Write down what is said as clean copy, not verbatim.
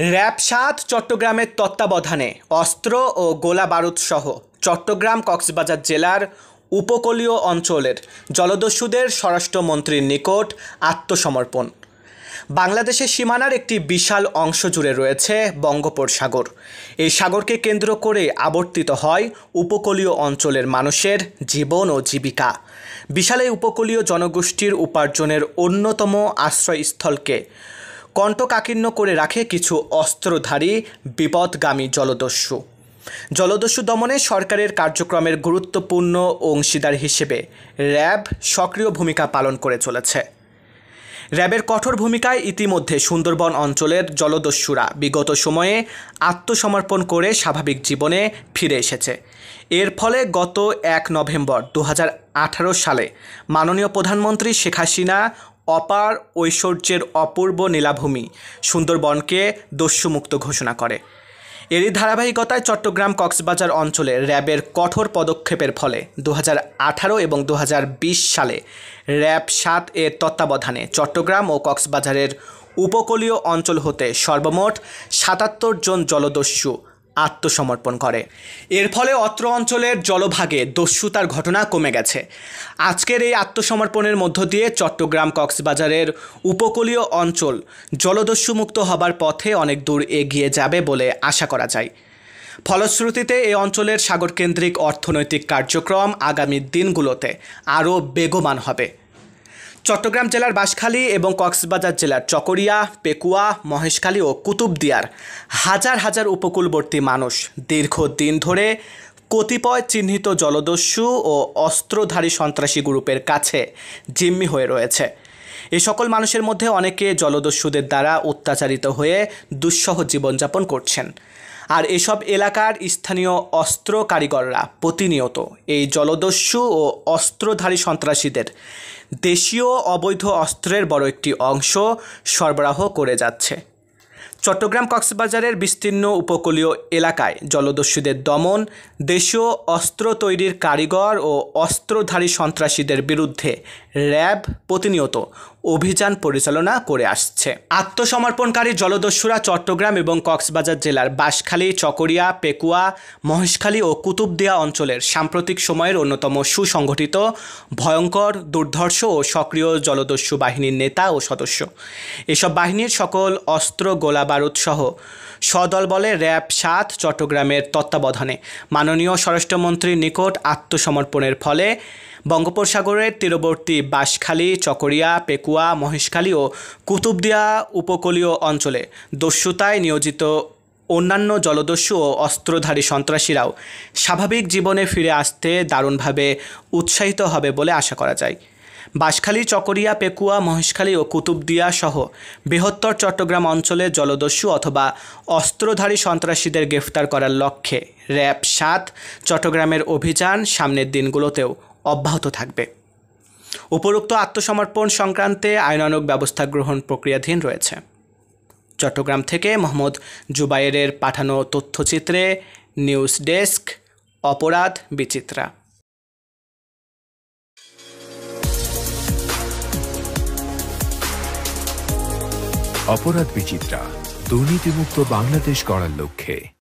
র‍্যাব-৭ চট্টগ্রামের তত্ত্বাবধানে অস্ত্র ও গোলাবারুদ সহ চট্টগ্রাম কক্সবাজার জেলার উপকূলীয় অঞ্চলের জলদস্যুদের স্বরাষ্ট্রমন্ত্রীর নিকট আত্মসমর্পণ। বাংলাদেশের সীমানার একটি বিশাল অংশ জুড়ে রয়েছে বঙ্গোপসাগর। এই সাগরকে কেন্দ্র করে আবর্তিত হয় উপকূলীয় অঞ্চলের মানুষের জীবন ও জীবিকা। বিশাল এই উপকূলীয় জনগোষ্ঠীর উপার্জনের অন্যতম আশ্রয়স্থলকে কণ্টকাকীর্ণ করে রাখে কিছু অস্ত্রধারী বিপথগামী জলদস্যু দমনে সরকারের কার্যক্রমের গুরুত্বপূর্ণ অংশীদার হিসেবে র‍্যাব সক্রিয় ভূমিকা পালন করে চলেছে। র‍্যাবের কঠোর ভূমিকায় ইতিমধ্যে সুন্দরবন অঞ্চলের জলদস্যুরা বিগত সময়ে আত্মসমর্পণ করে স্বাভাবিক জীবনে ফিরে এসেছে। এর ফলে গত ১ নভেম্বর ২০১৮ সালে মাননীয় প্রধানমন্ত্রী শেখ হাসিনা অপার ঐশ্বর্যের অপূর্ব নীলাভূমি সুন্দরবনকে দস্যুমুক্ত ঘোষণা করে। এরই ধারাবাহিকতায় চট্টগ্রাম কক্সবাজার অঞ্চলে র‍্যাবের কঠোর পদক্ষেপের ফলে ২০১৮ এবং ২০২০ সালে র‍্যাব-৭ এর তত্ত্বাবধানে চট্টগ্রাম ও কক্সবাজারের উপকূলীয় অঞ্চল হতে সর্বমোট ৭৭ জন জলদস্যু আত্মসমর্পণ করে। এর ফলে অত্র অঞ্চলের জলভাগে দস্যুতার ঘটনা কমে গেছে। আজকের এই আত্মসমর্পণের মধ্য দিয়ে চট্টগ্রাম কক্সবাজারের উপকূলীয় অঞ্চল জলদস্যুমুক্ত হবার পথে অনেক দূর এগিয়ে যাবে বলে আশা করা যায়। ফলশ্রুতিতে এই অঞ্চলের সাগরকেন্দ্রিক অর্থনৈতিক কার্যক্রম আগামী দিনগুলোতে আরও বেগবান হবে। চট্টগ্রাম জেলার বাঁশখালী এবং কক্সবাজার জেলার চকরিয়া, পেকুয়া, মহেশখালী ও কুতুবদিয়ার হাজার হাজার উপকূলবর্তী মানুষ দীর্ঘদিন ধরে কতিপয় চিহ্নিত জলদস্যু ও অস্ত্রধারী সন্ত্রাসী গ্রুপের কাছে জিম্মি হয়ে রয়েছে। এ সকল মানুষের মধ্যে অনেকে জলদস্যুদের দ্বারা অত্যাচারিত হয়ে দুঃসহ জীবনযাপন করছেন। আর এসব এলাকার স্থানীয় অস্ত্র কারিগররা প্রতিনিয়ত এই জলদস্যু ও অস্ত্রধারী সন্ত্রাসীদের দেশীয় অবৈধ অস্ত্রের বড় একটি অংশ সরবরাহ করে যাচ্ছে। চট্টগ্রাম কক্সবাজারের বিস্তীর্ণ উপকূলীয় এলাকায় জলদস্যুদের দমন, দেশীয় অস্ত্র তৈরির কারিগর ও অস্ত্রধারী সন্ত্রাসীদের বিরুদ্ধে র‍্যাব প্রতিনিয়ত অভিযান পরিচালনা করে আসছে। আত্মসমর্পণকারী জলদস্যুরা চট্টগ্রাম এবং কক্সবাজার জেলার বাঁশখালী, চকরিয়া, পেকুয়া, মহেশখালী ও কুতুবদিয়া অঞ্চলের সাম্প্রতিক সময়ের অন্যতম সুসংগঠিত, ভয়ঙ্কর, দুর্ধর্ষ ও সক্রিয় জলদস্যু বাহিনীর নেতা ও সদস্য। এসব বাহিনীর সকল অস্ত্র, গোলাবারুদ সহ সদল বলে র‍্যাব-৭ চট্টগ্রামের তত্ত্বাবধানে মাননীয় স্বরাষ্ট্রমন্ত্রীর নিকট আত্মসমর্পণের ফলে বঙ্গোপসাগরের তীরবর্তী বাঁশখালী, চকরিয়া, পেকুয়া, মহেশখালী ও কুতুবদিয়া উপকূলীয় অঞ্চলে দস্যুতায় নিয়োজিত অন্যান্য জলদস্যু ও অস্ত্রধারী সন্ত্রাসীরাও স্বাভাবিক জীবনে ফিরে আসতে দারুণভাবে উৎসাহিত হবে বলে আশা করা যায়। বাঁশখালী, চকরিয়া, পেকুয়া, মহেশখালী ও কুতুবদিয়া সহ বৃহত্তর চট্টগ্রাম অঞ্চলে জলদস্যু অথবা অস্ত্রধারী সন্ত্রাসীদের গ্রেফতার করার লক্ষ্যে র‍্যাব-৭ চট্টগ্রামের অভিযান সামনের দিনগুলোতেও অব্যাহত থাকবে। উপরোক্ত আত্মসমর্পণ সংক্রান্তে আইনানুগ ব্যবস্থা গ্রহণ প্রক্রিয়াধীন রয়েছে। চট্টগ্রাম থেকে মোহাম্মদ জুবায়েরের পাঠানো তথ্যচিত্রে নিউজ ডেস্ক, অপরাধ বিচিত্রা। অপরাধ বিচিত্রা, দুর্নীতিমুক্ত বাংলাদেশ গড়ার লক্ষ্যে।